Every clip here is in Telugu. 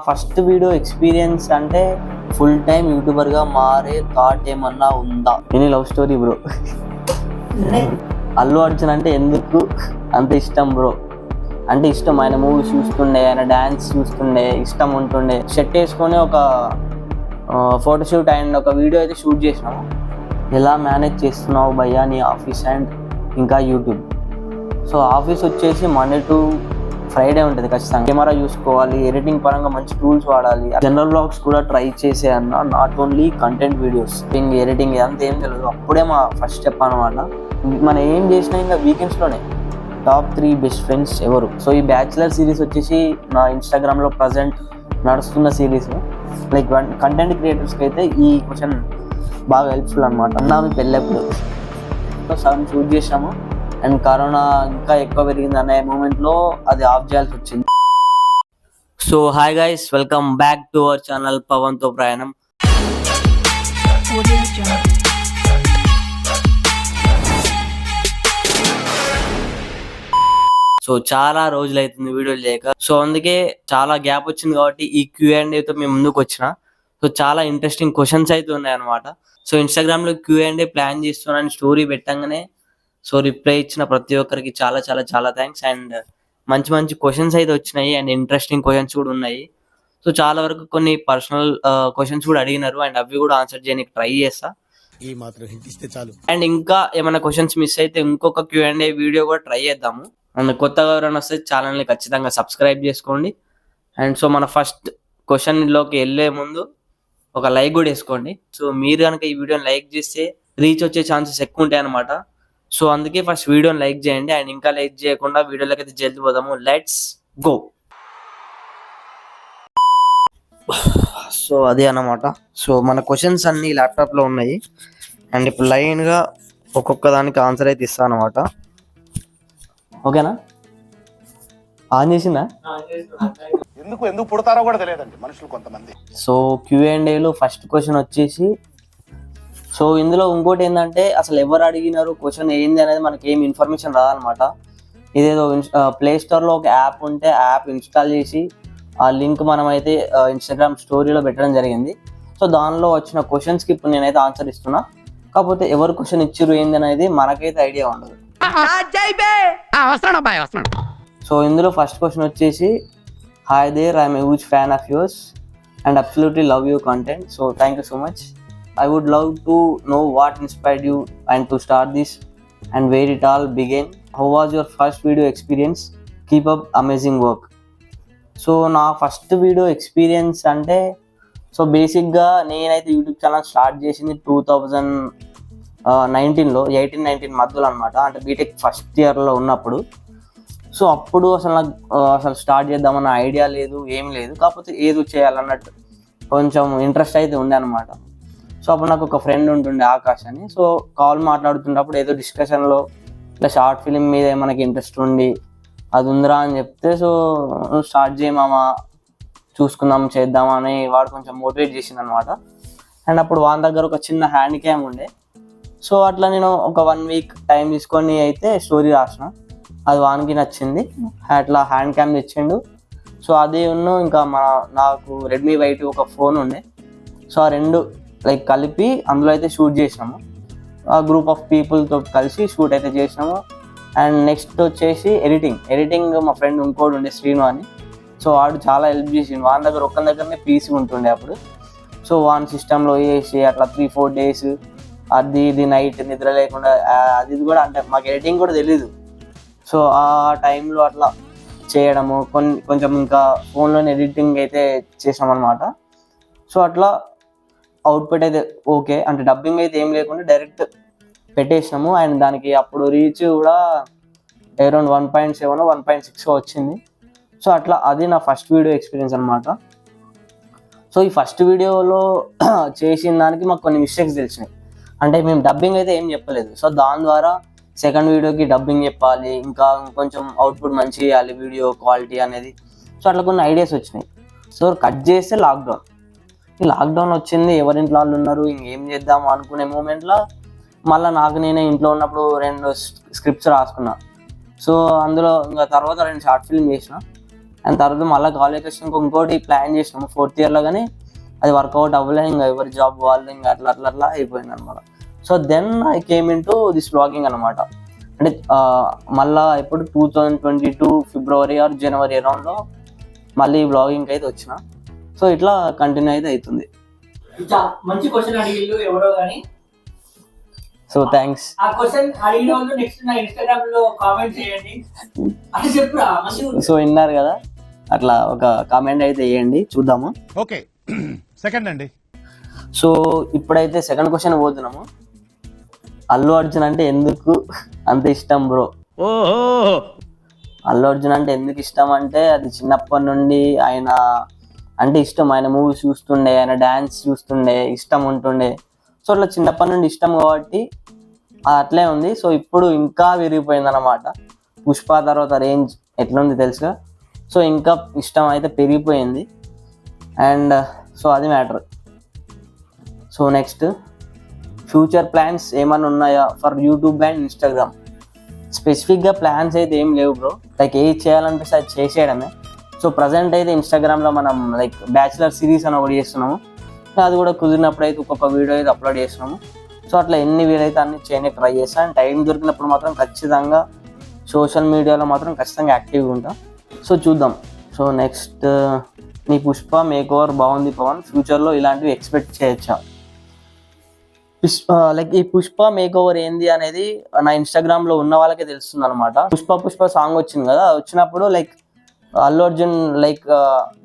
ఫస్ట్ వీడియో ఎక్స్పీరియన్స్ అంటే ఫుల్ టైం యూట్యూబర్ గా మారే థాట్ ఏమన్నా ఉందా? Any love story bro? Allu Arjun అంటే ఎందుకు అంత ఇష్టం బ్రో? అంటే ఇష్టం, ఆయన మూవీస్ చూస్తుండే, ఆయన డాన్స్ చూస్తుండే, ఇష్టం ఉంటుండే. షర్ట్ వేసుకొని ఒక ఫోటోషూట్ అండ్ ఒక వీడియో అయితే షూట్ చేసినాము. ఎలా మేనేజ్ చేస్తున్నావు భయ్యా నీ ఆఫీస్ అండ్ ఇంకా యూట్యూబ్? సో ఆఫీస్ వచ్చేసి మండే టు ఫ్రైడే ఉంటుంది ఖచ్చితంగా. కెమెరా చూసుకోవాలి, ఎడిటింగ్ పరంగా మంచి టూల్స్ వాడాలి. జనరల్ బ్లాగ్స్ కూడా ట్రై చేసే అన్న, not only content videos. Editing ఇదంతా ఏం తెలియదు. అప్పుడే మా ఫస్ట్ స్టెప్ అనమాట. మనం ఏం చేసినా ఇంకా వీకెండ్స్లోనే. టాప్ 3 బెస్ట్ ఫ్రెండ్స్ ఎవరు? సో ఈ బ్యాచులర్ సిరీస్ వచ్చేసి నా ఇన్స్టాగ్రామ్లో ప్రజెంట్ నడుస్తున్న సిరీస్. లైక్ కంటెంట్ క్రియేటర్స్కి అయితే ఈ క్వశ్చన్ బాగా హెల్ప్ఫుల్ అనమాట. నా మీ పెళ్ళప్పుడు సగం షూట్ చేసాము అండ్ కరోనా ఇంకా ఎక్కువ పెరిగింది అనే మూమెంట్లో అది ఆఫ్ చేయాల్సి వచ్చింది. So hi guys, welcome back to our channel పవన్తో ప్రయాణం. సో చాలా రోజులు అవుతుంది వీడియోలు చేయక. సో అందుకే చాలా గ్యాప్ వచ్చింది కాబట్టి ఈ Q&Aతో మేము ముందుకు వచ్చిన. సో చాలా ఇంట్రెస్టింగ్ క్వశ్చన్స్ అయితే ఉన్నాయి అనమాట. సో ఇన్స్టాగ్రామ్లో Q&A ప్లాన్ చేస్తున్నాను స్టోరీ పెట్టంగానే సో రిప్లై ఇచ్చిన ప్రతి ఒక్కరికి చాలా చాలా చాలా థ్యాంక్స్. అండ్ మంచి మంచి క్వశ్చన్స్ అయితే వచ్చినాయి అండ్ ఇంట్రెస్టింగ్ క్వశ్చన్స్ కూడా ఉన్నాయి. సో చాలా వరకు కొన్ని పర్సనల్ క్వశ్చన్స్ కూడా అడిగినారు అండ్ అవి కూడా ఆన్సర్ చేయడానికి ట్రై చేస్తా. ఈ మాత్రం హింట్ ఇస్తే చాలు. అండ్ ఇంకా ఏమైనా క్వశ్చన్స్ మిస్ అయితే ఇంకొక Q&A వీడియో కూడా ట్రై చేద్దాము. అండ్ కొత్తగా ఎవరైనా వస్తే ఛానల్ని ఖచ్చితంగా సబ్స్క్రైబ్ చేసుకోండి. అండ్ సో మన ఫస్ట్ క్వశ్చన్లోకి వెళ్ళే ముందు ఒక లైక్ కూడా వేసుకోండి. సో మీరు కనుక ఈ వీడియోని లైక్ చేస్తే రీచ్ వచ్చే ఛాన్సెస్ ఎక్కువ ఉంటాయి అనమాట. సో అందుకే ఫస్ట్ వీడియోని లైక్ చేయండి. అండ్ ఇంకా లైక్ చేయకుండా వీడియోలోకి అయితే జల్ది పోదాము. Let's go. సో అదే అన్నమాట. సో మన క్వశ్చన్స్ అన్ని ల్యాప్టాప్లో ఉన్నాయి అండ్ ఇప్పుడు లైన్గా ఒక్కొక్క దానికి ఆన్సర్ అయితే ఇస్తాను అనమాట. ఓకేనా? ఆన్ చేసిందా? ఎందుకు పుడతారో కూడా తెలియదండి మనుషులు కొంతమంది. సో Q&Aలో ఫస్ట్ క్వశ్చన్ వచ్చేసి, సో ఇందులో ఇంకోటి ఏంటంటే అసలు ఎవరు అడిగినారు క్వశ్చన్ ఏంది అనేది మనకి ఏం ఇన్ఫర్మేషన్ రాదనమాట. ఇదేదో ప్లే స్టోర్లో ఒక యాప్ ఉంటే యాప్ ఇన్స్టాల్ చేసి ఆ లింక్ మనమైతే ఇన్స్టాగ్రామ్ స్టోరీలో పెట్టడం జరిగింది. సో దానిలో వచ్చిన క్వశ్చన్స్కి ఇప్పుడు నేనైతే ఆన్సర్ ఇస్తున్నా. కాకపోతే ఎవరు క్వశ్చన్ ఇచ్చిర్రు ఏంది అనేది మనకైతే ఐడియా ఉండదు. సో ఇందులో ఫస్ట్ క్వశ్చన్ వచ్చేసి, hi there, I'm a huge fan of yours and absolutely love your content. So thank you so much. I would love to know what inspired you and to start this and where it all began. How was your first video experience? Keep up amazing work. So నా ఫస్ట్ వీడియో ఎక్స్పీరియన్స్ అంటే, సో బేసిక్గా నేనైతే యూట్యూబ్ ఛానల్ స్టార్ట్ చేసింది 2019లో, 18-19 మధ్యలో అనమాట. అంటే బీటెక్ ఫస్ట్ ఇయర్లో ఉన్నప్పుడు. సో అప్పుడు అసలు స్టార్ట్ చేద్దామన్న ఐడియా లేదు, ఏం లేదు. కాకపోతే ఏదో చేయాలన్నట్టు కొంచెం ఇంట్రెస్ట్ అయితే ఉండే అనమాట. సో అప్పుడు నాకు ఒక ఫ్రెండ్ ఉంటుండే ఆకాష్ అని. సో కాల్ మాట్లాడుతున్నప్పుడు ఏదో డిస్కషన్లో ఇట్లా షార్ట్ ఫిలిం మీద మనకి ఇంట్రెస్ట్ ఉండి అది ఉందిరా అని చెప్తే, సో స్టార్ట్ చేయమామా, చూసుకుందాం, చేద్దామా అని వాడు కొంచెం మోటివేట్ చేసింది అనమాట. అండ్ అప్పుడు వాని దగ్గర ఒక చిన్న హ్యాండ్ క్యామ్ ఉండే. సో అట్లా నేను ఒక 1 వీక్ టైం తీసుకొని అయితే స్టోరీ రాసిన. అది వానికి నచ్చింది, అట్లా హ్యాండ్ క్యామ్ తెచ్చిండు. సో అది ఇంకా నాకు రెడ్మీ వైట్ ఒక ఫోన్ ఉండే. సో ఆ రెండు లైక్ కలిపి అందులో అయితే షూట్ చేసినాము. ఆ గ్రూప్ ఆఫ్ పీపుల్తో కలిసి షూట్ అయితే చేసినాము. అండ్ నెక్స్ట్ వచ్చేసి ఎడిటింగ్ మా ఫ్రెండ్ ఇంకోటి ఉండే శ్రీను అని. సో వాడు చాలా హెల్ప్ చేసిండు. వాని దగ్గర ఒక్కరి దగ్గరనే పీసీ ఉంటుండే అప్పుడు. సో వాని సిస్టంలో వేసి అట్లా 3-4 డేస్ అది ఇది నైట్ నిద్ర లేకుండా అది కూడా, అంటే మాకు ఎడిటింగ్ కూడా తెలీదు. సో ఆ టైంలో అట్లా చేయడము, కొంచెం ఇంకా ఫోన్లోనే ఎడిటింగ్ అయితే చేసాం అనమాట. సో అట్లా అవుట్పుట్ అయితే ఓకే, అంటే డబ్బింగ్ అయితే ఏం లేకుండా డైరెక్ట్ పెట్టేసినాము. అండ్ దానికి అప్పుడు రీచ్ కూడా అరౌండ్ 1.7 1.6 వచ్చింది. సో అట్లా అది నా ఫస్ట్ వీడియో ఎక్స్పీరియన్స్ అనమాట. సో ఈ ఫస్ట్ వీడియోలో చేసిన దానికి మాకు కొన్ని మిస్టేక్స్ తెలిసినాయి. అంటే మేము డబ్బింగ్ అయితే ఏం చెప్పలేదు. సో దాని ద్వారా సెకండ్ వీడియోకి డబ్బింగ్ చెప్పాలి, ఇంకా కొంచెం అవుట్పుట్ మంచి చేయాలి, వీడియో క్వాలిటీ అనేది. సో అట్లా కొన్ని ఐడియాస్ వచ్చినాయి. సో కట్ చేస్తే లాక్డౌన్ వచ్చింది. ఎవరింట్లో వాళ్ళు ఉన్నారు, ఇంకేం చేద్దాం అనుకునే మూమెంట్లో మళ్ళీ నేనే ఇంట్లో ఉన్నప్పుడు 2 స్క్రిప్ట్స్ రాసుకున్నా. సో అందులో ఇంకా తర్వాత 2 షార్ట్ ఫిల్మ్ చేసిన. అండ్ తర్వాత మళ్ళీ కాలేజ్ వచ్చినాక ఇంకోటి ప్లాన్ చేసినాము 4th ఇయర్లో, కానీ అది వర్కౌట్ అవ్వలే. ఇంకా ఎవరి జాబ్ వాళ్ళు ఇంకా అట్లా అయిపోయింది అనమాట. So then I came into this vlogging అనమాట. అంటే మళ్ళీ ఇప్పుడు 2022 ఫిబ్రవరి ఆర్ జనవరి అరౌండ్లో మళ్ళీ వ్లాగింగ్కి అయితే వచ్చిన. సో ఇట్లా కంటిన్యూ అయితే అవుతుంది. మంచి క్వశ్చన్ అడిగిల్లు ఎవరో కానీ. So thanks. ఆ క్వశ్చన్ అడిగిన వాళ్ళు నెక్స్ట్ నా ఇన్స్టాగ్రామ్ లో కామెంట్ చేయండి అని చెప్పురా. సో విన్నారు కదా, అట్లా ఒక కామెంట్ అయితే వేయండి, చూద్దాము. ఓకే, సెకండ్ అండి. సో ఇప్పుడైతే సెకండ్ క్వశ్చన్ పోతున్నాము. అల్లు అర్జున్ అంటే ఎందుకు అంత ఇష్టం బ్రో? అల్లు అర్జున్ అంటే ఎందుకు ఇష్టం అంటే, అది చిన్నప్పటి నుండి ఆయన అంటే ఇష్టం. ఆయన మూవీస్ చూస్తుండే, ఆయన డ్యాన్స్ చూస్తుండే, ఇష్టం ఉంటుండే. సో అట్లా చిన్నప్పటి నుండి ఇష్టం కాబట్టి అట్లే ఉంది. సో ఇప్పుడు ఇంకా విరిగిపోయింది అనమాట. పుష్ప తర్వాత రేంజ్ ఎట్లుంది తెలుసుగా. సో ఇంకా ఇష్టం అయితే పెరిగిపోయింది. అండ్ సో అది matter. So next, future plans ఏమైనా ఉన్నాయా ఫర్ యూట్యూబ్ అండ్ ఇన్స్టాగ్రామ్? స్పెసిఫిక్గా ప్లాన్స్ అయితే ఏం లేవు బ్రో. లైక్ ఏది చేయాలనిపిస్తే అది చేసేయడమే. సో ప్రజెంట్ అయితే ఇన్స్టాగ్రామ్లో మనం లైక్ బ్యాచిలర్ సిరీస్ అని ఒకటి చేస్తున్నాము. అది కూడా కుదిరినప్పుడు అయితే ఒక్కొక్క వీడియో అయితే అప్లోడ్ చేస్తున్నాము. సో అట్లా ఎన్ని వీలైతే అన్ని చేయడానికి ట్రై చేస్తాను. అండ్ టైం దొరికినప్పుడు మాత్రం ఖచ్చితంగా సోషల్ మీడియాలో మాత్రం ఖచ్చితంగా యాక్టివ్గా ఉంటాం. సో చూద్దాం. సో నెక్స్ట్, నీ పుష్ప మేక్ ఓవర్ బాగుంది పవన్, ఫ్యూచర్లో ఇలాంటివి ఎక్స్పెక్ట్ చేయొచ్చా? లైక్ ఈ పుష్ప మేక్ ఓవర్ ఏంది అనేది నా ఇన్స్టాగ్రామ్లో ఉన్న వాళ్ళకే తెలుస్తుంది అనమాట. పుష్ప సాంగ్ వచ్చింది కదా, వచ్చినప్పుడు లైక్ అల్లు అర్జున్ లైక్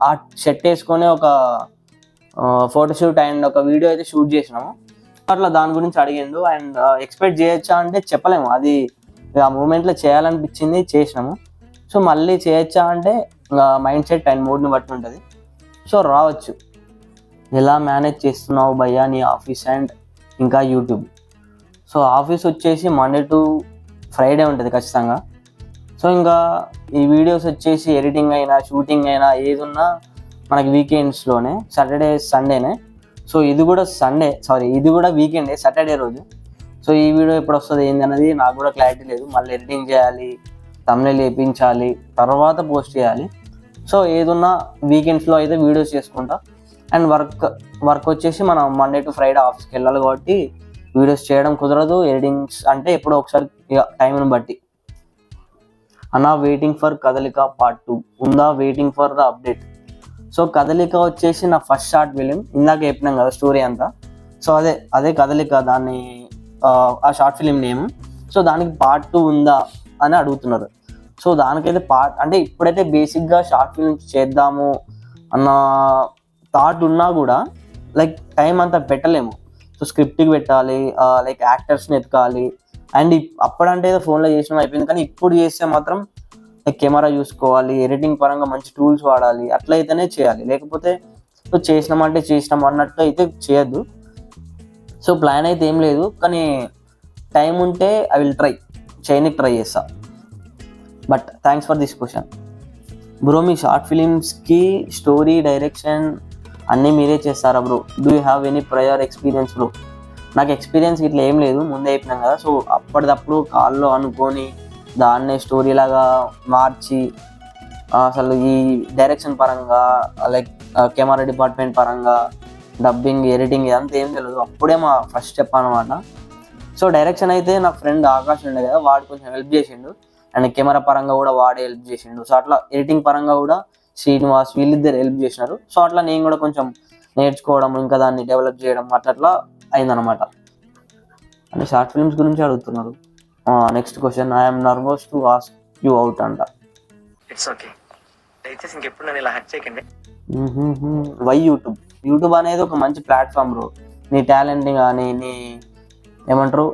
ఆ షర్ట్ వేసుకొని ఒక ఫోటోషూట్ అండ్ ఒక వీడియో అయితే షూట్ చేసినాము. అట్లా దాని గురించి అడిగిండు. అండ్ ఎక్స్పెక్ట్ చేయొచ్చా అంటే చెప్పలేము, అది ఆ మూమెంట్లో చేయాలనిపించింది చేసినాము. సో మళ్ళీ చేయొచ్చా అంటే మైండ్ సెట్ అండ్ మూడ్ని బట్టి ఉంటుంది. సో రావచ్చు. ఎలా మేనేజ్ చేస్తున్నావు భయ్యా నీ ఆఫీస్ అండ్ ఇంకా యూట్యూబ్? సో ఆఫీస్ వచ్చేసి మండే టు ఫ్రైడే ఉంటుంది ఖచ్చితంగా. సో ఇంకా ఈ వీడియోస్ వచ్చేసి ఎడిటింగ్ అయినా షూటింగ్ అయినా ఏది ఉన్నా మనకి వీకెండ్స్లోనే, సాటర్డే సండేనే. సో ఇది కూడా వీకెండే, సాటర్డే రోజు. సో ఈ వీడియో ఎప్పుడు వస్తుంది ఏంది అనేది నాకు కూడా క్లారిటీ లేదు. మళ్ళీ ఎడిటింగ్ చేయాలి, థంబ్నెయిల్ వేయించాలి, తర్వాత పోస్ట్ చేయాలి. సో ఏదున్నా వీకెండ్స్లో అయితే వీడియోస్ చేసుకుంటా. అండ్ వర్క్ వచ్చేసి మనం మండే టు ఫ్రైడే ఆఫీస్కి వెళ్ళాలి కాబట్టి వీడియోస్ చేయడం కుదరదు. ఎడిటింగ్స్ అంటే ఎప్పుడో ఒకసారి టైంని బట్టి. అన్న వెయిటింగ్ ఫర్ కదలిక పార్ట్ 2 ఉందా? Waiting for the update. So కదలిక వచ్చేసి నా ఫస్ట్ షార్ట్ ఫిలిం, ఇందాక చెప్పినాం కదా స్టోరీ అంతా. సో అదే కదలిక, దాన్ని ఆ షార్ట్ ఫిలిం నేమ్. సో దానికి పార్ట్ 2 ఉందా అని అడుగుతున్నారు. సో దానికైతే అంటే ఇప్పుడైతే బేసిక్గా షార్ట్ ఫిలిమ్స్ చేద్దాము అన్న థాట్ ఉన్నా కూడా లైక్ టైం అంతా పెట్టలేము. సో స్క్రిప్ట్కి పెట్టాలి, లైక్ యాక్టర్స్ని ఎతకాలి. అండ్ అప్పుడంటే ఏదో ఫోన్లో చేసినా అయిపోయింది, కానీ ఇప్పుడు చేస్తే మాత్రం లైక్ కెమెరా చూసుకోవాలి, ఎడిటింగ్ పరంగా మంచి టూల్స్ వాడాలి, అట్లా అయితేనే చేయాలి. లేకపోతే సో చేసినాం అన్నట్టు అయితే చేయొద్దు. సో ప్లాన్ అయితే ఏం లేదు, కానీ టైం ఉంటే ఐ విల్ చేయడానికి ట్రై చేస్తా. But thanks for this question bro. మీ షార్ట్ ఫిలిమ్స్కి స్టోరీ, డైరెక్షన్ అన్నీ మీరే చేస్తారా bro? Do you have any prior experience bro? నాకు ఎక్స్పీరియన్స్ ఇట్లా ఏం లేదు, ముందే అయిపోయినాం కదా. సో అప్పటిదప్పుడు కాల్లో అనుకొని దాన్నే స్టోరీ లాగా మార్చి, అసలు ఈ డైరెక్షన్ పరంగా లైక్ కెమెరా డిపార్ట్మెంట్ పరంగా డబ్బింగ్, ఎడిటింగ్ ఇదంతా ఏం తెలియదు. అప్పుడే మా ఫస్ట్ స్టెప్ అనమాట. సో డైరెక్షన్ అయితే నా ఫ్రెండ్ ఆకాష్ ఉండే కదా, వాడు కొంచెం హెల్ప్ చేసిండు. అండ్ కెమెరా పరంగా కూడా వాడే హెల్ప్ చేసిండు. సో అట్లా ఎడిటింగ్ పరంగా కూడా శ్రీనివాస్ వీళ్ళిద్దరు హెల్ప్ చేసినారు. సో అట్లా నేను కూడా కొంచెం నేర్చుకోవడం, ఇంకా దాన్ని డెవలప్ చేయడం అట్లా అయిందనమాట. అంటే షార్ట్ ఫిల్మ్స్ గురించి అడుగుతున్నారు. Next question, I'm nervous to ask you out అంట. ఇట్స్ ఓకే, దయచేసి ఇంకెప్పుడు నన్ను ఇలా హర్ట్ చేయకండి. వై యూట్యూబ్ అనేది ఒక మంచి ప్లాట్ఫామ్ బ్రో. నీ టాలెంట్ని కానీ ఏమంటారు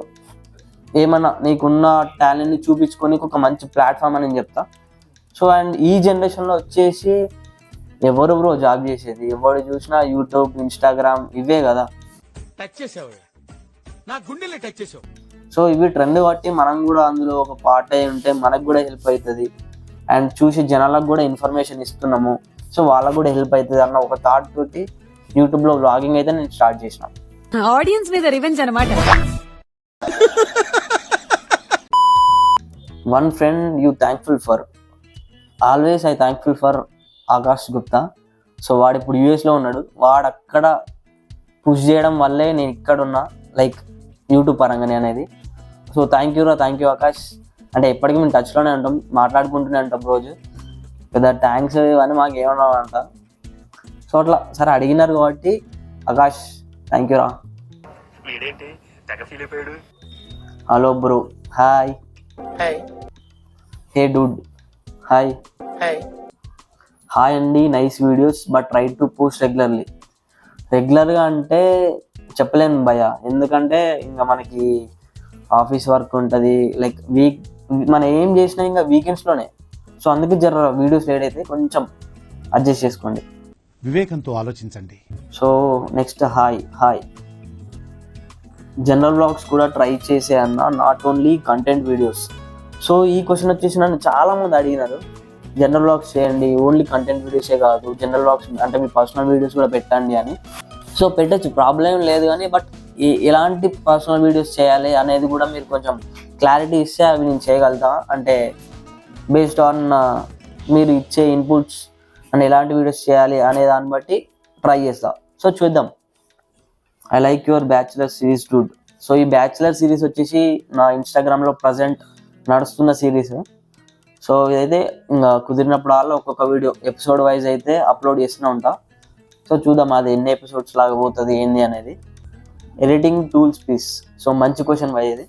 ఏమన్నా నీకున్న టాలెంట్ని చూపించుకొని ఒక మంచి ప్లాట్ఫామ్ అని నేను చెప్తా. సో అండ్ ఈ జనరేషన్లో వచ్చేసి ఎవరు బ్రో జాబ్ చేసేది? ఎవరు చూసినా యూట్యూబ్, ఇన్స్టాగ్రామ్ ఇవే కదా. సో ఇవి ట్రెండ్ కాబట్టి మనం కూడా అందులో ఒక పార్ట్ అయి ఉంటే మనకు కూడా హెల్ప్ అవుతుంది. అండ్ చూసి జనాలకు కూడా ఇన్ఫర్మేషన్ ఇస్తున్నాము, సో వాళ్ళకు కూడా హెల్ప్ అవుతుంది అన్న ఒక థాట్ తోటి యూట్యూబ్లో వ్లాగింగ్ అయితే నేను స్టార్ట్ చేసిన. ఆడియన్స్ మీద రివెంజ్ అన్నమాట. One friend you thankful for? Always I thankful for Akash Gupta. So వాడు ఇప్పుడు యూఎస్లో ఉన్నాడు. వాడు అక్కడ పుష్ చేయడం వల్లే నేను ఇక్కడ ఉన్నా, లైక్ యూట్యూబ్ పరంగానే అనేది. So thank you Akash. అంటే ఎప్పటికీ మేము టచ్లోనే ఉంటాం, మాట్లాడుకుంటూనే ఉంటాం రోజు. పెద్ద థ్యాంక్స్ అని మాకు ఏమన్నా అంట. సో అట్లా సరే అడిగినారు కాబట్టి ఆకాష్ థ్యాంక్ యూ రా. వీడేంటి తెగ ఫీల్ అయిపోయాడు. Hello bro, hi. Hey dude, hi. Hi అండి, nice videos but try to post రెగ్యులర్గా అంటే చెప్పలేను భయ్య, ఎందుకంటే ఇంకా మనకి ఆఫీస్ వర్క్ ఉంటుంది, లైక్ మనం ఏం చేసినా ఇంకా వీకెండ్స్లోనే. సో అందుకే జర వీడియోస్ లేట్ అయితే కొంచెం అడ్జస్ట్ చేసుకోండి, వివేకంతో ఆలోచించండి. So next hi. General vlogs కూడా ట్రై చేసే అన్న, not only content videos. So ఈ క్వశ్చన్ వచ్చేసి నన్ను చాలామంది అడిగినారు, జనరల్ వ్లాగ్స్ చేయండి, ఓన్లీ కంటెంట్ వీడియోసే కాదు, జనరల్ వ్లాగ్స్ అంటే మీ పర్సనల్ వీడియోస్ కూడా పెట్టండి అని. సో పెట్టచ్చు, ప్రాబ్లం లేదు. కానీ బట్ ఎలాంటి పర్సనల్ వీడియోస్ చేయాలి అనేది కూడా మీరు కొంచెం క్లారిటీ ఇస్తే అవి నేను చేయగలుగుతా. అంటే బేస్డ్ ఆన్ మీరు ఇచ్చే ఇన్పుట్స్ అండ్ ఎలాంటి వీడియోస్ చేయాలి అనే దాన్ని బట్టి ట్రై చేస్తా. సో చూద్దాం. I like your bachelor series Dude. So ఈ బ్యాచులర్ సిరీస్ వచ్చేసి నా ఇన్స్టాగ్రామ్లో ప్రజెంట్ నడుస్తున్న సిరీస్. సో ఇదైతే ఇంకా కుదిరినప్పుడు ఒక్కొక్క వీడియో ఎపిసోడ్ వైజ్ అయితే అప్లోడ్ చేస్తూనే ఉంటా. సో చూద్దాం అది ఎన్ని ఎపిసోడ్స్ లాగా పోతుంది ఏంది అనేది. Editing tools please. సో మంచి క్వశ్చన్ భయ్ ఇది.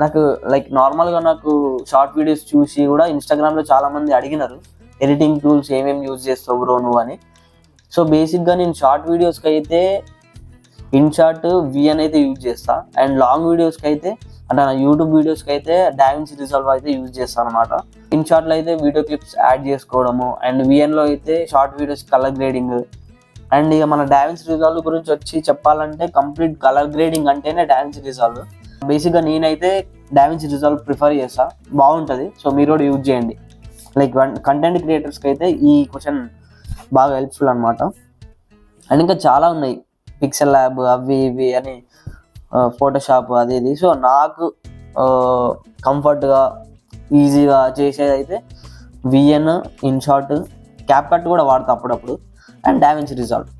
నాకు లైక్ నార్మల్గా నాకు షార్ట్ వీడియోస్ చూసి కూడా ఇన్స్టాగ్రామ్లో చాలామంది అడిగినారు, ఎడిటింగ్ టూల్స్ ఏమేమి యూజ్ చేస్తావు బ్రో నువ్వు అని. సో బేసిక్గా నేను షార్ట్ వీడియోస్కి అయితే ఇన్షార్ట్ విఎన్ అయితే యూజ్ చేస్తా, అండ్ లాంగ్ వీడియోస్కి అయితే అంటే నా యూట్యూబ్ వీడియోస్కి అయితే డావిన్సీ రిజాల్వ్ అయితే యూజ్ చేస్తాను అనమాట. ఇన్షార్ట్లో అయితే వీడియో క్లిప్స్ యాడ్ చేసుకోవడము, అండ్ విఎన్లో అయితే short videos colour grading. And ఇక మన డావిన్సీ రిజాల్వ్ గురించి వచ్చి చెప్పాలంటే కంప్లీట్ కలర్ గ్రేడింగ్ అంటేనే డావిన్సీ రిజాల్వ్. బేసిక్గా నేనైతే డావిన్సీ రిజాల్వ్ ప్రిఫర్ చేస్తా, బాగుంటుంది. సో మీరు కూడా యూజ్ చేయండి. లైక్ కంటెంట్ క్రియేటర్స్కి అయితే ఈ క్వశ్చన్ బాగా హెల్ప్ఫుల్ అనమాట. అండ్ ఇంకా చాలా ఉన్నాయి, పిక్సెల్ ల్యాబ్ అవి ఇవి అని, ఫోటోషాప్ అది ఇది. సో నాకు కంఫర్ట్గా ఈజీగా చేసేది అయితే విఎన్, ఇన్షార్ట్, క్యాప్కట్ కూడా వాడతా అప్పుడప్పుడు, and DaVinci resolve.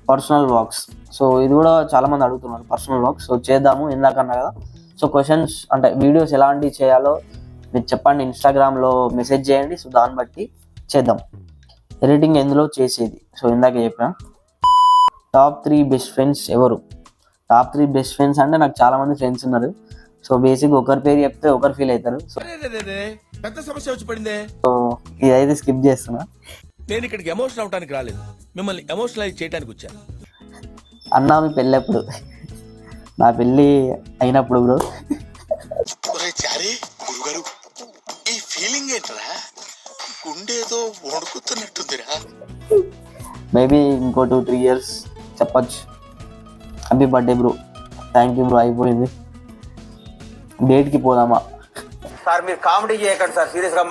Personal vlogs. So ఇది కూడా చాలామంది అడుగుతున్నారు పర్సనల్ వ్లాగ్స్. సో చేద్దాము ఇందాకన్నా కదా. సో క్వశ్చన్స్ అంటే వీడియోస్ ఎలాంటివి చేయాలో మీరు చెప్పండి, ఇన్స్టాగ్రామ్లో మెసేజ్ చేయండి. సో దాన్ని బట్టి చేద్దాం. ఎడిటింగ్ ఎందులో చేసేది. సో ఇందాక చెప్పిన టాప్ 3 బెస్ట్ ఫ్రెండ్స్ ఎవరు. టాప్ 3 బెస్ట్ ఫ్రెండ్స్ అంటే నాకు చాలామంది ఫ్రెండ్స్ ఉన్నారు. సో బేసిక్ ఒకరి పేరు చెప్తే ఒకరు ఫీల్ అవుతారు. సో పెద్ద సమస్య వచ్చి పడిందే. సో ఇదైతే స్కిప్ చేస్తున్నా. నేను ఇక్కడికి ఎమోషనల్ అవడానికి రాలేదు, మిమ్మల్ని ఎమోషనలైజ్ చేయడానికి వచ్చాను. అన్నా మీ పెళ్ళి ఎప్పుడు? నా పెళ్ళి అయినప్పుడు బ్రో. గురుగారు ఈ ఫీలింగ్ ఏంట్రా, గుండేదో వణుకుతున్నట్టుందిరా. మేబీ ఇంకో 2-3 years చెప్పచ్చు. Happy birthday bro. Thank you bro. అయిపోయింది. డేట్కి పోదామా? సార్ మీరు కామెడీ చేయకండి సార్, సీరియస్గా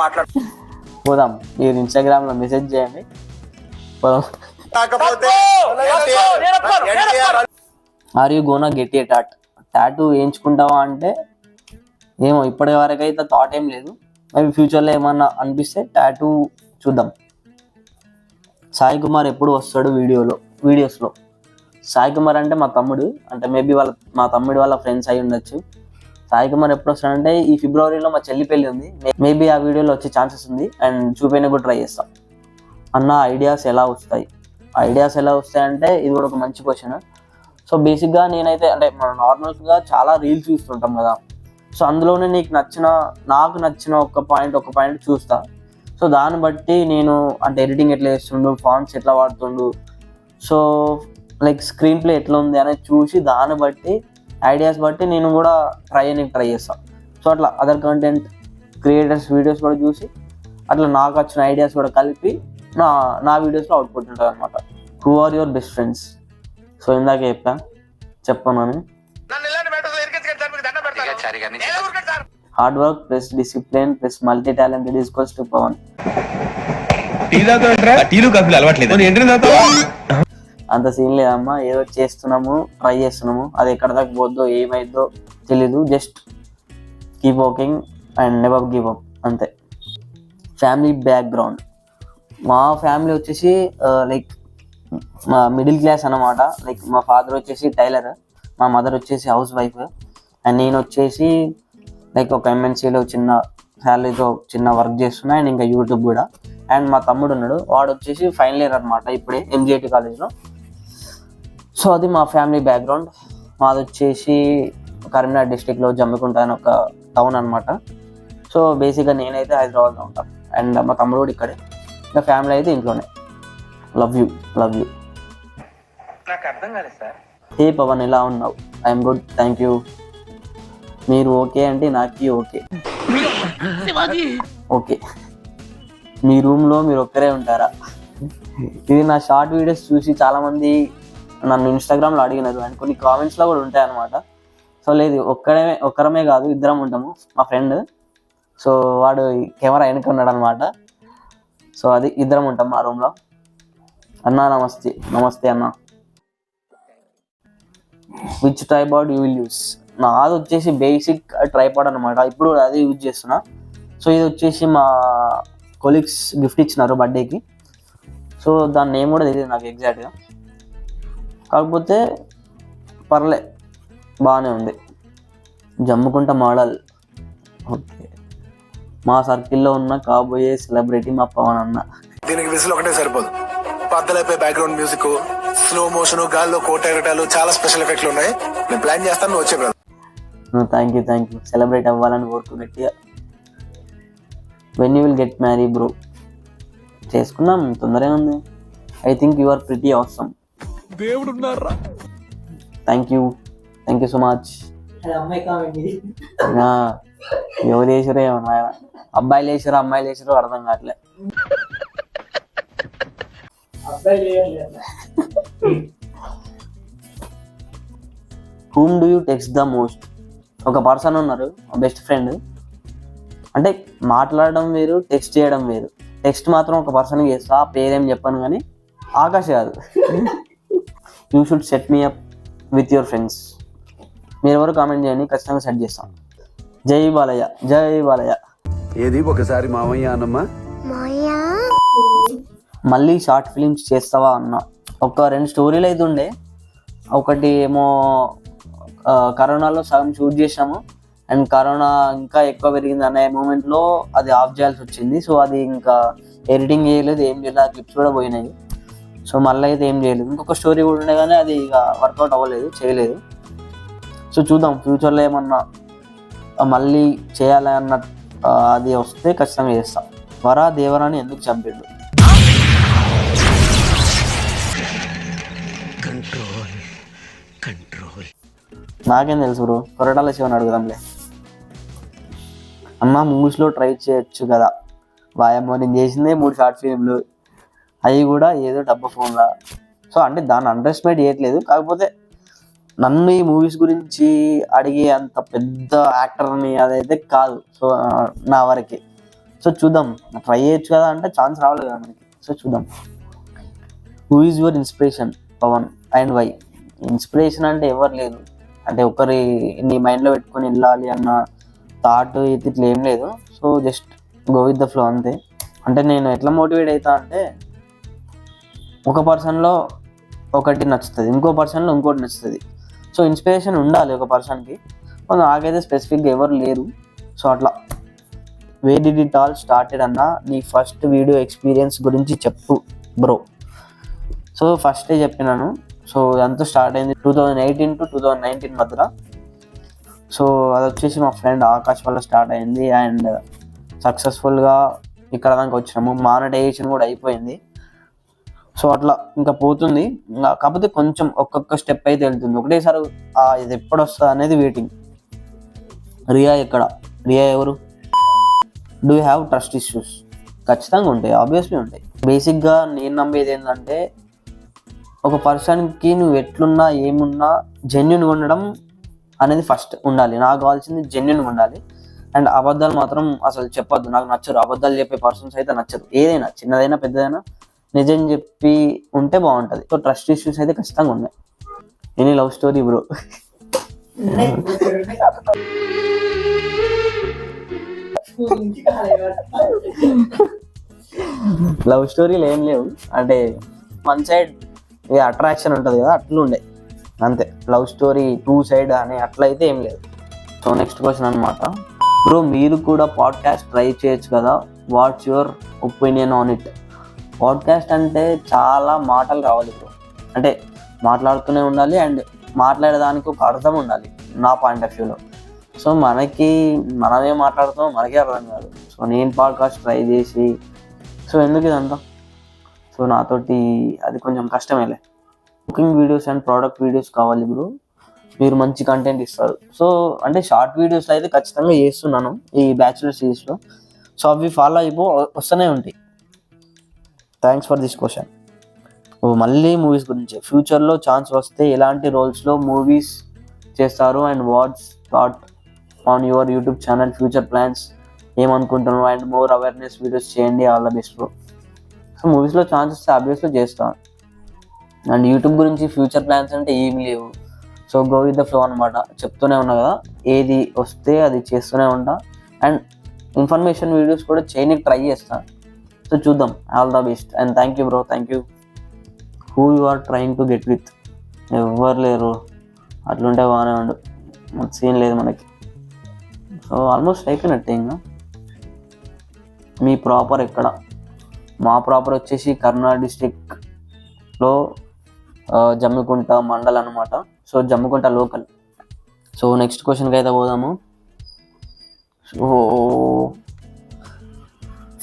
పోదాం. మీరు ఇన్స్టాగ్రామ్లో మెసేజ్ చేయండి, పోదాం. Are you gonna get a tattoo వేయించుకుంటావా అంటే ఏమో ఇప్పటి వరకు అయితే థాట్ ఏం లేదు. మేబీ ఫ్యూచర్లో ఏమన్నా అనిపిస్తే టాటూ చూద్దాం. సాయి కుమార్ ఎప్పుడు వస్తాడు వీడియోస్లో? సాయి కుమార్ అంటే మా తమ్ముడు, అంటే మేబీ మా తమ్ముడు వాళ్ళ ఫ్రెండ్స్ అయి ఉండొచ్చు. సాయి కుమార్ ఎప్పుడు వస్తాడంటే ఈ ఫిబ్రవరిలో మా చెల్లి పెళ్ళి ఉంది, మేబీ ఆ వీడియోలో వచ్చే ఛాన్సెస్ ఉంది. అండ్ చూపైనా కూడా ట్రై చేస్తాం. అన్న ఐడియాస్ ఎలా వస్తాయి అంటే ఇది కూడా ఒక మంచి క్వశ్చన్. సో బేసిక్గా నేనైతే అంటే మనం నార్మల్గా చాలా రీల్స్ చూస్తుంటాం కదా. సో అందులోనే నాకు నచ్చిన ఒక పాయింట్ చూస్తా. సో దాన్ని బట్టి నేను అంటే ఎడిటింగ్ ఎట్లా చేస్తుండు, ఫాంట్స్ ఎట్లా వాడుతుండు, సో లైక్ స్క్రీన్ ప్లే ఎట్లా ఉంది అనేది చూసి దాన్ని బట్టి ఐడియాస్ బట్టి నేను కూడా ట్రై చేస్తాను. సో అట్లా అదర్ కంటెంట్ క్రియేటర్స్ వీడియోస్ కూడా చూసి అట్లా నాకు వచ్చిన ఐడియాస్ కూడా కలిపి నా వీడియోస్లో అవుట్పుట్ ఉంటుంది అనమాట. Who are your best friends? So ఇందాక చెప్పాను. Hard work plus discipline plus multi talented equals to Pavan. అంత సీన్ లేదమ్మా, ఏదో చేస్తున్నాము, ట్రై చేస్తున్నాము. అది ఎక్కడ దాకా పోద్దో ఏమైద్దో తెలీదు. Just keep working and never give up అంతే. Family background. మా ఫ్యామిలీ వచ్చేసి లైక్ మా మిడిల్ క్లాస్ అన్నమాట. లైక్ మా ఫాదర్ వచ్చేసి టైలర్, మా మదర్ వచ్చేసి హౌస్ వైఫ్, అండ్ నేను వచ్చేసి లైక్ ఒక ఎంఎన్సీలో చిన్న శాలరీతో చిన్న వర్క్ చేస్తున్నా, అండ్ ఇంకా యూట్యూబ్ కూడా. అండ్ మా తమ్ముడు ఉన్నాడు, వాడు వచ్చేసి ఫైనల్ ఇయర్ అనమాట ఇప్పుడే MGIT కాలేజ్లో. సో అది మా ఫ్యామిలీ బ్యాక్గ్రౌండ్. మాది వచ్చేసి కరీంనగర్ డిస్టిక్లో జమ్మికుంట అని ఒక టౌన్ అనమాట. సో బేసిక్గా నేనైతే హైదరాబాద్లో ఉంటాను, అండ్ మా తమ్ముడు కూడా ఇక్కడే. ఇంకా ఫ్యామిలీ అయితే ఇంట్లోనే. Love you. నాకు అర్థం కాలేదు సార్. హే పవన్, ఎలా ఉన్నావు? I'm good, thank you. మీరు ఓకే అంటే నాకు ఓకే. ఓకే. మీ రూమ్లో మీరు ఒక్కరే ఉంటారా? ఇది నా షార్ట్ వీడియోస్ చూసి చాలామంది నన్ను ఇన్స్టాగ్రామ్లో అడిగినారు, అండ్ కొన్ని కామెంట్స్లో కూడా ఉంటాయి అనమాట. సో లేదు, ఒక్కరమే కాదు, ఇద్దరం ఉంటాము. మా ఫ్రెండ్, సో వాడు కెమెరా వెనుకున్నాడు అనమాట. సో అది ఇద్దరం ఉంటాం మా రూమ్లో. అన్నా నమస్తే అన్న. Which tripod you will use? నాది వచ్చేసి బేసిక్ ట్రైపాడ్ అనమాట, ఇప్పుడు అదే యూజ్ చేస్తున్నా. సో ఇది వచ్చేసి మా కొలీగ్స్ గిఫ్ట్ ఇచ్చినారు బర్త్డేకి. సో దాని నేమ్ కూడా తెలియదు నాకు ఎగ్జాక్ట్గా, కాకపోతే పర్లే బాగానే ఉంది. జమ్ముకుంట మోడల్. ఓకే. మా సర్కిల్లో ఉన్న కాబోయే సెలబ్రిటీ మా పవన్ అన్న. దీనికి విజిల్ ఒకటే సరిపోదు, బద్దలైపోయి బ్యాక్గ్రౌండ్ మ్యూజిక్, స్లో మోషన్, గాల్లో కోటెరటాలు, చాలా స్పెషల్ ఎఫెక్ట్లు ఉన్నాయి. నేను ప్లాన్ చేస్తాను, నువ్వు వచ్చే బ్రదర్. Thank you. సెలబ్రేట్ అవ్వాలని కోరుకు గట్టిగా. When you will get marry bro? చేసుకున్నాం, తొందరగా ఉంది. I think you are pretty awesome. దేవుడు ఉన్నారా? Thank you so much. అది అమ్మాయి కామెంట్ ఇది. ఎవరు వేసారో ఏమన్నా, అబ్బాయిలు వేసారో అమ్మాయిలు వేసారో అర్థం కావట్లే. అబ్బాయి లేదు. Whom do you text the most? ఒక పర్సన్ ఉన్నారు, బెస్ట్ ఫ్రెండ్. అంటే మాట్లాడడం వేరు, టెక్స్ట్ చేయడం వేరు. టెక్స్ట్ మాత్రం ఒక పర్సన్కి చేస్తా, ఆ పేరేం చెప్పాను కానీ ఆకాశ్ కాదు. You should set me up with your friends. మీరు ఎవరు కామెంట్ చేయండి, ఖచ్చితంగా సెట్ చేస్తాం. జై బాలయ్య. ఏది ఒకసారి మామయ్య అన్నమ్మా. మళ్ళీ షార్ట్ ఫిలిమ్స్ చేస్తావా అన్న? ఒక 2 స్టోరీలు అయితే ఉండే. ఒకటి ఏమో కరోనాలో సగం షూట్ చేసాము, అండ్ కరోనా ఇంకా ఎక్కువ పెరిగింది అనే మూమెంట్లో అది ఆఫ్ చేయాల్సి వచ్చింది. సో అది ఇంకా ఎడిటింగ్ చేయలేదు, ఏం చేయలేదు, ఆ క్లిప్స్ కూడా పోయినాయి. సో మళ్ళీ అయితే ఏం చేయలేదు. ఇంకొక స్టోరీ కూడా ఉండే కానీ అది ఇక వర్కౌట్ అవ్వలేదు, చేయలేదు. సో చూద్దాం ఫ్యూచర్లో ఏమన్నా మళ్ళీ చేయాలి అన్న అది వస్తే ఖచ్చితంగా చేస్తాం. దేవరాని ఎందుకు చంపాడు? నాకేం తెలుసు బ్రో, కొరటాల శివని అడుగుదాంలే. అన్న మూవీస్లో ట్రై చేయొచ్చు కదా. వాయమ్మో, నేను చేసిందే 3 షార్ట్ ఫిలింలు, అవి కూడా ఏదో డబ్బా ఫోన్లా. సో అంటే దాన్ని అండర్ ఎస్టిమేట్ చేయట్లేదు, కాకపోతే నన్ను ఈ మూవీస్ గురించి అడిగే అంత పెద్ద యాక్టర్ని అదైతే కాదు. సో నా వరకే. సో చూద్దాం, ట్రై చేయొచ్చు కదా అంటే ఛాన్స్ రావాలి కదా మనకి. సో చూద్దాం. Who is your inspiration Pavan and why? Inspiration అంటే ఎవరు లేదు, అంటే ఒకరి నీ మైండ్లో పెట్టుకొని వెళ్ళాలి అన్న థాట్ ఇట్లా ఏం లేదు. So just go with the flow అంతే. అంటే నేను ఎట్లా మోటివేట్ అవుతా అంటే, ఒక పర్సన్లో ఒకటి నచ్చుతుంది, ఇంకో పర్సన్లో ఇంకోటి నచ్చుతుంది. సో ఇన్స్పిరేషన్ ఉండాలి ఒక పర్సన్కి. నాకైతే స్పెసిఫిక్గా ఎవరు లేరు. సో అట్లా. Where did it all started అన్న? నీ ఫస్ట్ వీడియో ఎక్స్పీరియన్స్ గురించి చెప్పు బ్రో. సో ఫస్టే చెప్పినాను. సో అంతా స్టార్ట్ అయింది 2018 to 2019 మధ్యలో. సో అది వచ్చేసి మా ఫ్రెండ్ ఆకాశ్ వల్ల స్టార్ట్ అయింది, అండ్ సక్సెస్ఫుల్గా ఇక్కడ దాకా వచ్చినాము. మానిటైజేషన్ కూడా అయిపోయింది. సో అట్లా ఇంకా పోతుంది. ఇంకా కాకపోతే కొంచెం ఒక్కొక్క స్టెప్ అయితే వెళ్తుంది. ఒకటేసారి ఇది ఎప్పుడు వస్తుంది అనేది వెయిటింగ్. రియా ఎవరు? Do you have trust issues? ఖచ్చితంగా ఉంటాయి, ఆబ్వియస్లీ ఉంటాయి. బేసిక్గా నేను నమ్మేది ఏంటంటే, ఒక పర్సన్కి నువ్వు ఎట్లున్నా ఏమున్నా జెన్యున్గా ఉండడం అనేది ఫస్ట్ ఉండాలి. నాకు కావాల్సింది జెన్యున్గా ఉండాలి. అండ్ అబద్ధాలు మాత్రం అసలు చెప్పొద్దు, నాకు నచ్చరు. అబద్ధాలు చెప్పే పర్సన్స్ అయితే నచ్చరు. ఏదైనా చిన్నదైనా పెద్దదైనా నిజం చెప్పి ఉంటే బాగుంటుంది. సో ట్రస్ట్ ఇష్యూస్ అయితే ఖచ్చితంగా ఉన్నాయి. Any love story bro? నుంచి కాలేదు. లవ్ స్టోరీలు ఏం లేవు, అంటే వన్ సైడ్ అట్రాక్షన్ ఉంటుంది కదా, అట్లుండే అంతే. లవ్ స్టోరీ టూ సైడ్ అని అట్లా అయితే ఏం లేదు. సో నెక్స్ట్ క్వశ్చన్ అనమాట. బ్రో మీరు కూడా పాడ్కాస్ట్ ట్రై చేయొచ్చు కదా, what's your opinion on it? Podcast అంటే చాలా మాటలు రావాలి బ్రో, అంటే మాట్లాడుతూనే ఉండాలి అండ్ మాట్లాడేదానికి ఒక అర్థం ఉండాలి నా పాయింట్ ఆఫ్ వ్యూలో. సో మనమే మాట్లాడుతాం, మనకే అర్థం కాదు. సో నేను పాడ్కాస్ట్ ట్రై చేసి, సో ఎందుకు ఇదంతా? సో నాతోటి అది కొంచెం కష్టమేలే. Cooking videos and product videos కావాలి బ్రో, మీరు మంచి కంటెంట్ ఇస్తారు. సో అంటే షార్ట్ వీడియోస్లో అయితే ఖచ్చితంగా చేస్తున్నాను ఈ బ్యాచులర్ సిరీస్లో. సో అవి ఫాలో వస్తూనే ఉంటాయి. Thanks for this question. మళ్ళీ మూవీస్ గురించి, ఫ్యూచర్లో ఛాన్స్ వస్తే ఎలాంటి రోల్స్లో మూవీస్ చేస్తారు and what's thought on your YouTube channel, future plans ఏమనుకుంటున్నారు అండ్ మోర్ అవేర్నెస్ వీడియోస్ చేయండి, all the best bro. So మూవీస్లో ఛాన్స్ వస్తే ఆబ్వియస్లో చేస్తాను. అండ్ యూట్యూబ్ గురించి ఫ్యూచర్ ప్లాన్స్ అంటే ఏమి లేవు. So go with the flow అనమాట, చెప్తూనే ఉన్నా కదా, ఏది వస్తే అది చేస్తూనే ఉంటా. అండ్ ఇన్ఫర్మేషన్ వీడియోస్ కూడా చేయడానికి ట్రై చేస్తాను. సో చూద్దాం, all the best and thank you bro, thank you. Who you are trying to get with? ఎవ్వరు లేరు, అట్లుంటే బాగానే ఉండు, సీన్ లేదు మనకి. సో ఆల్మోస్ట్ అయిపోయినట్టే. ఇంకా మీ ప్రాపర్ ఎక్కడ? మా ప్రాపర్ వచ్చేసి కర్నూలు డిస్ట్రిక్ట్లో జమ్మికుంట మండల్ అనమాట. So Jammikunta local. So next క్వశ్చన్కి అయితే పోదాము. సో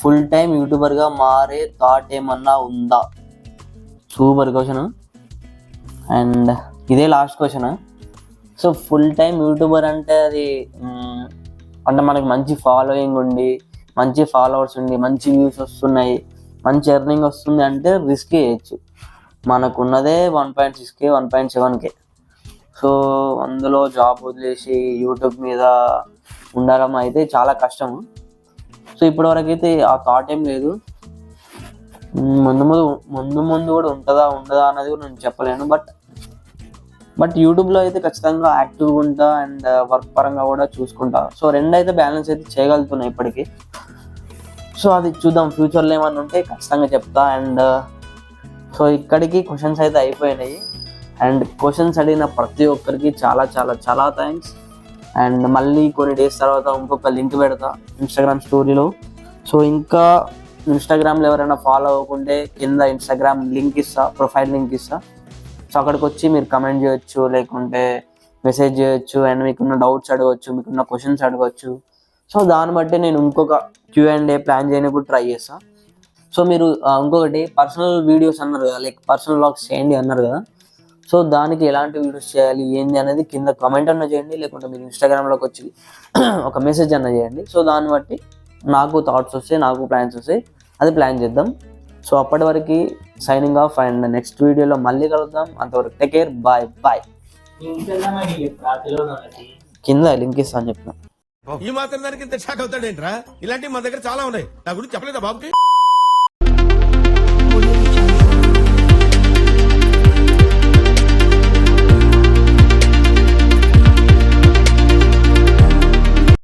ఫుల్ టైం యూట్యూబర్గా మారే థాట్ ఏమన్నా ఉందా? Super question. అండ్ ఇదే last question. So full time YouTuber అంటే అది అంటే మనకి మంచి ఫాలోయింగ్ ఉండి, మంచి ఫాలోవర్స్ ఉండి, మంచి వ్యూస్ వస్తున్నాయి, మంచి ఎర్నింగ్ వస్తుంది అంటే రిస్క్ చేయొచ్చు. మనకున్నదే 1.6K 1.7K. సో అందులో జాబ్ వదిలేసి యూట్యూబ్ మీద ఉండడం అయితే చాలా కష్టము. సో ఇప్పటివరకు అయితే ఆ థాట్ ఏం లేదు. ముందు కూడా ఉంటుందా అనేది కూడా నేను చెప్పలేను. బట్ యూట్యూబ్లో అయితే ఖచ్చితంగా యాక్టివ్గా ఉంటా అండ్ వర్క్ పరంగా కూడా చూసుకుంటా. సో రెండు అయితే బ్యాలెన్స్ అయితే చేయగలుగుతున్నాయి ఇప్పటికీ. సో అది చూద్దాం, ఫ్యూచర్లో ఏమన్నా ఉంటే ఖచ్చితంగా చెప్తా. అండ్ సో ఇక్కడికి క్వశ్చన్స్ అయితే అయిపోయినాయి. అండ్ క్వశ్చన్స్ అడిగిన ప్రతి ఒక్కరికి చాలా చాలా చాలా థ్యాంక్స్. అండ్ మళ్ళీ కొన్ని డేస్ తర్వాత ఇంకొక లింక్ పెడతా ఇన్స్టాగ్రామ్ స్టోరీలో. సో ఇంకా ఇన్స్టాగ్రామ్లో ఎవరైనా ఫాలో అవ్వకుంటే కింద ఇన్స్టాగ్రామ్ లింక్ ఇస్తా, ప్రొఫైల్ లింక్ ఇస్తా. సో అక్కడికి వచ్చి మీరు కమెంట్ చేయొచ్చు, లేకుంటే మెసేజ్ చేయొచ్చు అండ్ మీకున్న డౌట్స్ అడగవచ్చు, మీకున్న క్వశ్చన్స్ అడగవచ్చు. సో దాన్ని బట్టి నేను ఇంకొక Q&A ప్లాన్ చేయడానికి ట్రై చేస్తాను. సో మీరు ఇంకొకటి పర్సనల్ వీడియోస్ అన్నారు కదా, లైక్ పర్సనల్ వ్లాగ్స్ చేయండి అన్నారు కదా. సో దానికి ఎలాంటి వీడియోస్ చేయాలి ఏంది అనేది కింద కామెంట్ అన్న చేయండి, లేకుంటే మీరు ఇన్స్టాగ్రామ్లోకి వచ్చి ఒక మెసేజ్ అన్న చేయండి. సో దాన్ని బట్టి నాకు థాట్స్ వస్తాయి, నాకు ప్లాన్స్ వస్తాయి, అది ప్లాన్ చేద్దాం. సో అప్పటి వరకు సైనింగ్ ఆఫ్ అండ్ నెక్స్ట్ వీడియోలో మళ్ళీ కలుద్దాం. అంతవరకు టేక్ కేర్, బాయ్ బాయ్. కింద లింక్ ఇస్తా అని చెప్పిన. ఈ మాత్రం దానికి ఇంత షాక్ అవుతాడేంట్రా? ఇలాంటివి మన దగ్గర చాలా ఉన్నాయి, నా గురించి చెప్పలేదా బాబుకి?